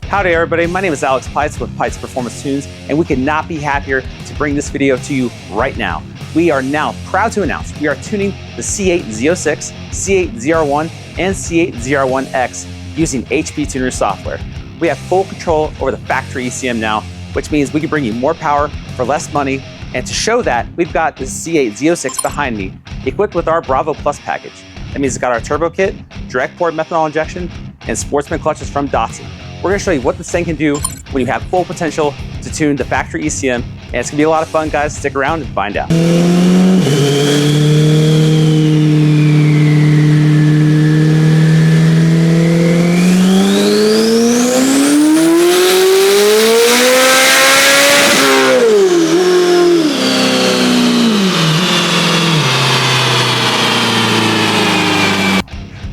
Howdy everybody, my name is Alex Peitz with Peitz Performance Tunes, and we could not be happier to bring this video to you right now. We are now proud to announce we are tuning the C8 Z06, C8 ZR1, and C8 ZR1X using HP tuner software. We have full control over the factory ECM now, which means we can bring you more power for less money. And to show that, we've got the C8 Z06 behind me, equipped with our Bravo Plus package. That means it's got our turbo kit, direct port methanol injection, and Sportsman clutches from Dodson. We're gonna show you what this thing can do when you have full potential to tune the factory ECM, and it's gonna be a lot of fun, guys. Stick around and find out.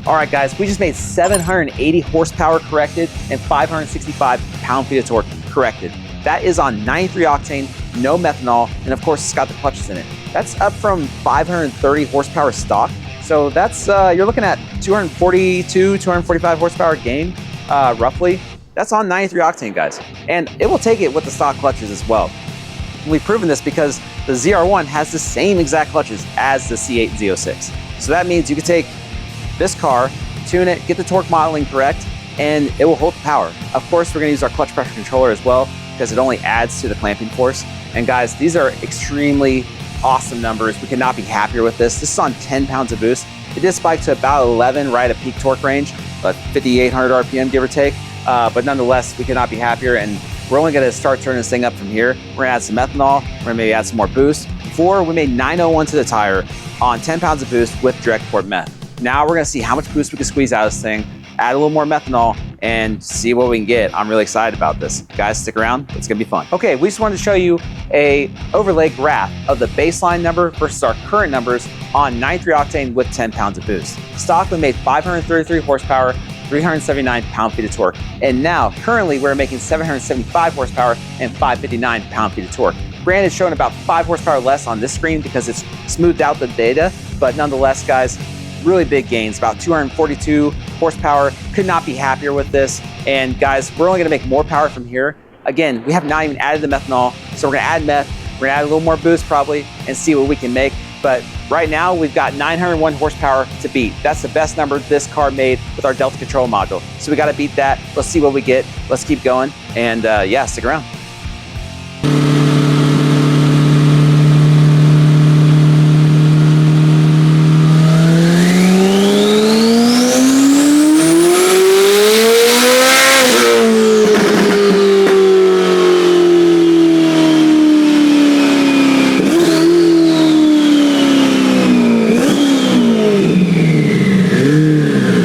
All right, guys, we just made 780 horsepower corrected and 565 pound-feet of torque corrected. That is on 93 octane, no methanol, and of course, it's got the clutches in it. That's up from 530 horsepower stock. So that's, you're looking at 242, 245 horsepower gain, roughly. That's on 93 octane, guys. And it will take it with the stock clutches as well. And we've proven this because the ZR1 has the same exact clutches as the C8 Z06. So that means you can take this car, tune it, get the torque modeling correct, and it will hold the power. Of course, we're gonna use our clutch pressure controller as well because it only adds to the clamping force. And guys, these are extremely awesome numbers. We could not be happier with this. This is on 10 pounds of boost. It did spike to about 11 right at peak torque range, but 5,800 RPM, give or take. But nonetheless, we could not be happier. And we're only gonna start turning this thing up from here. We're gonna add some methanol. We're gonna maybe add some more boost. Before, we made 901 to the tire on 10 pounds of boost with direct port meth. Now we're gonna see how much boost we can squeeze out of this thing, add a little more methanol, and see what we can get. I'm really excited about this. Guys, stick around, it's gonna be fun. Okay, we just wanted to show you a overlay graph of the baseline number versus our current numbers on 93 octane with 10 pounds of boost. Stock, we made 533 horsepower, 379 pound-feet of torque. And now, currently, we're making 775 horsepower and 559 pound-feet of torque. Granted, it's showing about 5 horsepower less on this screen because it's smoothed out the data, but nonetheless, guys, really big gains, about 242 horsepower. Could not be happier with this. And guys, we're only gonna make more power from here. Again, we have not even added the methanol, so we're gonna add meth, we're gonna add a little more boost probably, and see what we can make. But right now, we've got 901 horsepower to beat. That's the best number this car made with our Delta control module. So we gotta beat that. Let's see what we get. Let's keep going, and yeah, stick around.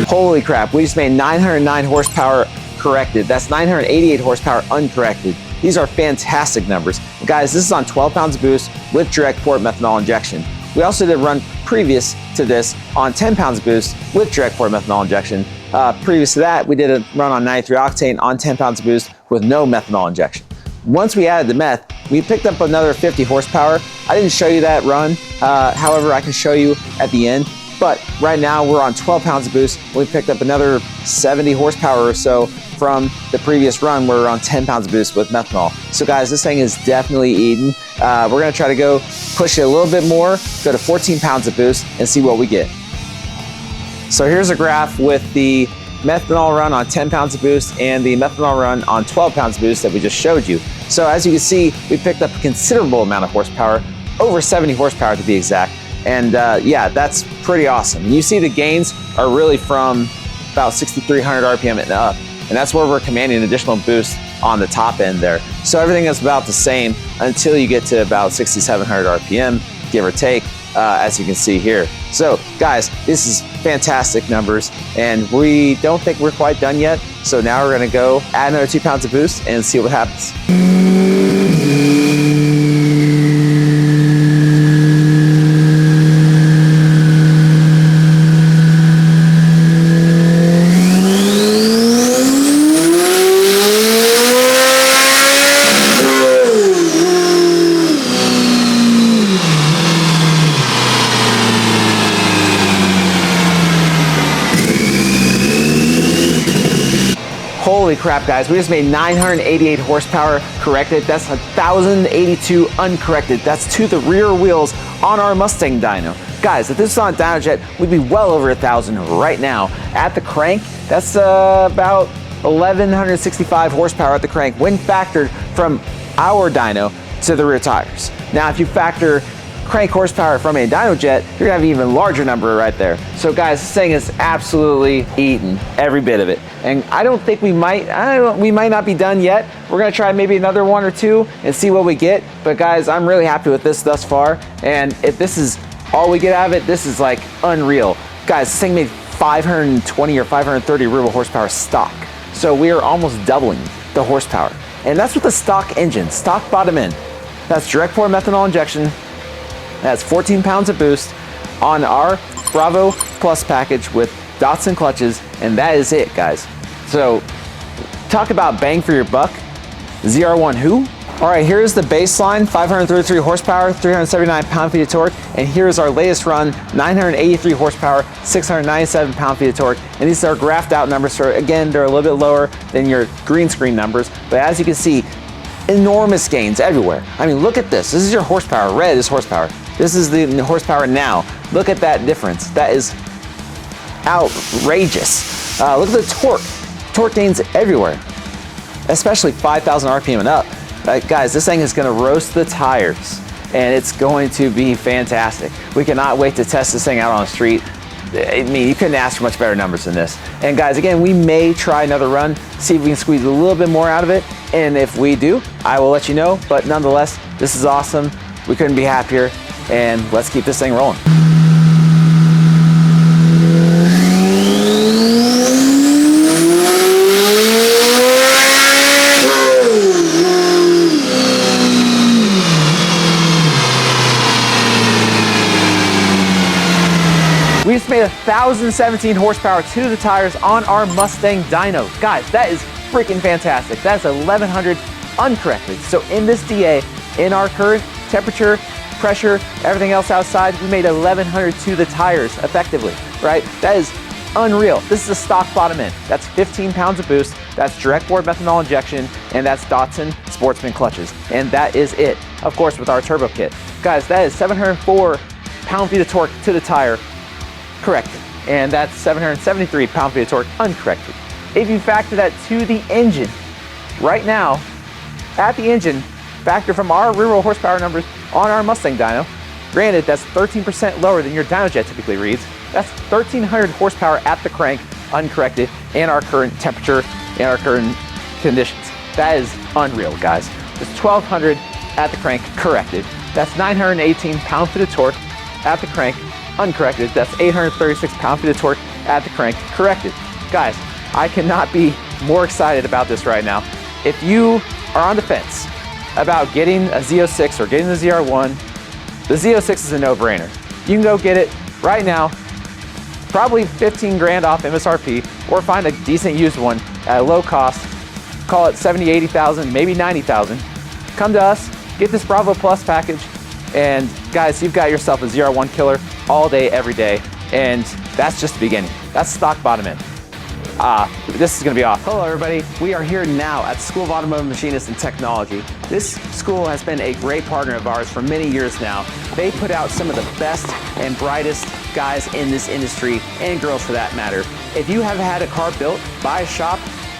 Holy crap, we just made 909 horsepower corrected. That's 988 horsepower uncorrected. These are fantastic numbers. Guys, this is on 12 pounds of boost with direct port methanol injection. We also did run previous to this on 10 pounds of boost with direct port methanol injection. Previous to that, we did a run on 93 octane on 10 pounds of boost with no methanol injection. Once we added the meth, we picked up another 50 horsepower. I didn't show you that run. However, I can show you at the end. But right now we're on 12 pounds of boost. We picked up another 70 horsepower or so from the previous run where we're on 10 pounds of boost with methanol. So guys, this thing is definitely eating. We're gonna try to go push it a little bit more, go to 14 pounds of boost and see what we get. So here's a graph with the methanol run on 10 pounds of boost and the methanol run on 12 pounds of boost that we just showed you. So as you can see, we picked up a considerable amount of horsepower, over 70 horsepower to be exact. And yeah, that's pretty awesome. You see the gains are really from about 6,300 RPM and up. And that's where we're commanding an additional boost on the top end there. So everything is about the same until you get to about 6,700 RPM, give or take, as you can see here. So guys, this is fantastic numbers and we don't think we're quite done yet. So now we're gonna go add another 2 pounds of boost and see what happens. Holy crap, guys. We just made 988 horsepower corrected. That's 1,082 uncorrected. That's to the rear wheels on our Mustang dyno. Guys, if this was on Dynojet, we'd be well over 1,000 right now. At the crank, that's about 1,165 horsepower at the crank when factored from our dyno to the rear tires. Now, if you factor crank horsepower from a Dynojet, you're gonna have an even larger number right there. So guys, this thing is absolutely eating every bit of it. And I don't think we might not be done yet. We're gonna try maybe another one or two and see what we get. But guys, I'm really happy with this thus far. And if this is all we get out of it, this is like unreal. Guys, this thing made 520 or 530 rear horsepower stock. So we are almost doubling the horsepower. And that's with the stock engine, stock bottom end. That's direct pour methanol injection. That's 14 pounds of boost on our Bravo Plus package with Dodson clutches, and that is it, guys. So talk about bang for your buck. ZR1 who? All right, here's the baseline, 533 horsepower, 379 pound-feet of torque, and here's our latest run, 983 horsepower, 697 pound-feet of torque, and these are graphed out numbers, so again, they're a little bit lower than your green screen numbers, but as you can see, enormous gains everywhere. I mean, look at this. This is your horsepower. Red is horsepower. This is the horsepower now. Look at that difference. That is outrageous. Look at the torque. Torque gains everywhere, especially 5,000 RPM and up. Guys, this thing is going to roast the tires, and it's going to be fantastic. We cannot wait to test this thing out on the street. I mean, you couldn't ask for much better numbers than this. And guys, again, we may try another run, see if we can squeeze a little bit more out of it. And if we do, I will let you know. But nonetheless, this is awesome. We couldn't be happier. And let's keep this thing rolling. We just made 1,017 horsepower to the tires on our Mustang dyno. Guys, that is freaking fantastic. That's 1,100 uncorrected. So in this DA, in our current temperature, pressure, everything else outside, we made 1,100 to the tires effectively, right? That is unreal. This is a stock bottom end. That's 15 pounds of boost. That's direct pour methanol injection, and that's Dodson Sportman clutches. And that is it, of course, with our turbo kit. Guys, that is 704 pound-feet of torque to the tire, corrected. And that's 773 pound-feet of torque uncorrected. If you factor that to the engine, right now, at the engine, factor from our rear horsepower numbers on our Mustang dyno, granted that's 13% lower than your Dynojet typically reads, that's 1,300 horsepower at the crank, uncorrected, in our current temperature, in our current conditions. That is unreal, guys. It's 1,200 at the crank, corrected. That's 918 pound-feet of torque at the crank, uncorrected. That's 836 pound-feet of torque at the crank, corrected. Guys, I cannot be more excited about this right now. If you are on the fence about getting a Z06 or getting the ZR1, the Z06 is a no-brainer. You can go get it right now, probably 15 grand off MSRP, or find a decent used one at a low cost, call it 70, 80,000, maybe 90,000. Come to us, get this Bravo Plus package, and guys, you've got yourself a ZR1 killer all day, every day, and that's just the beginning. That's stock bottom end. This is gonna be awesome. Hello everybody, we are here now at the School of Automotive Machinists and Technology. This school has been a great partner of ours for many years now. They put out some of the best and brightest guys in this industry, and girls for that matter. If you have had a car built by a shop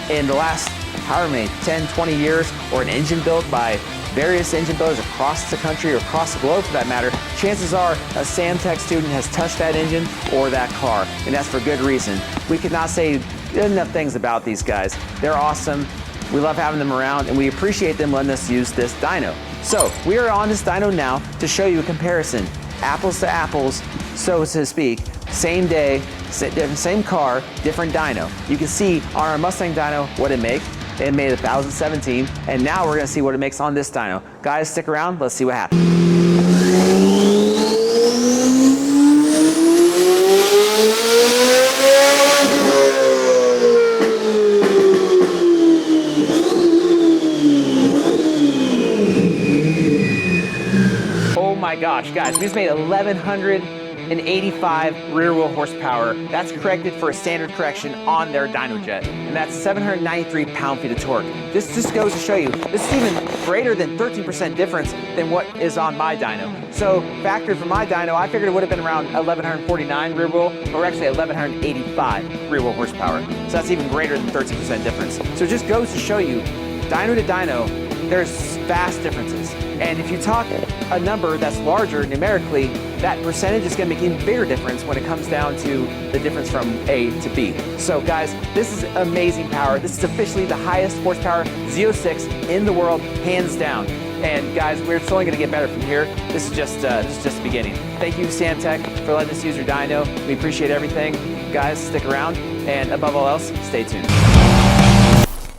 in the last, however many, 10, 20 years, or an engine built by various engine builders across the country or across the globe for that matter, chances are a Samtech student has touched that engine or that car, and that's for good reason. We could not say good enough things about these guys. They're awesome. We love having them around, and we appreciate them letting us use this dyno. So we are on this dyno now to show you a comparison, apples to apples, so to speak, same day, same car, different dyno. You can see on our Mustang dyno what it makes. It made 1,017, and now we're gonna see what it makes on this dyno. Guys, stick around, let's see what happens. Oh my gosh, much, guys. We just made 1,185 rear wheel horsepower. That's corrected for a standard correction on their Dynojet, and that's 793 pound-feet of torque. This just goes to show you, this is even greater than 13% difference than what is on my dyno. So factored for my dyno, I figured it would have been around 1,149 rear wheel, or actually 1,185 rear wheel horsepower. So that's even greater than 13% difference. So it just goes to show you, dyno to dyno, there's vast differences. And if you talk a number that's larger numerically, that percentage is going to make an even bigger difference when it comes down to the difference from A to B. So guys, this is amazing power. This is officially the highest horsepower Z06 in the world, hands down. And guys, we're only going to get better from here. This is just the beginning. Thank you, Samtech, for letting us use your dyno. We appreciate everything. Guys, stick around, and above all else, stay tuned.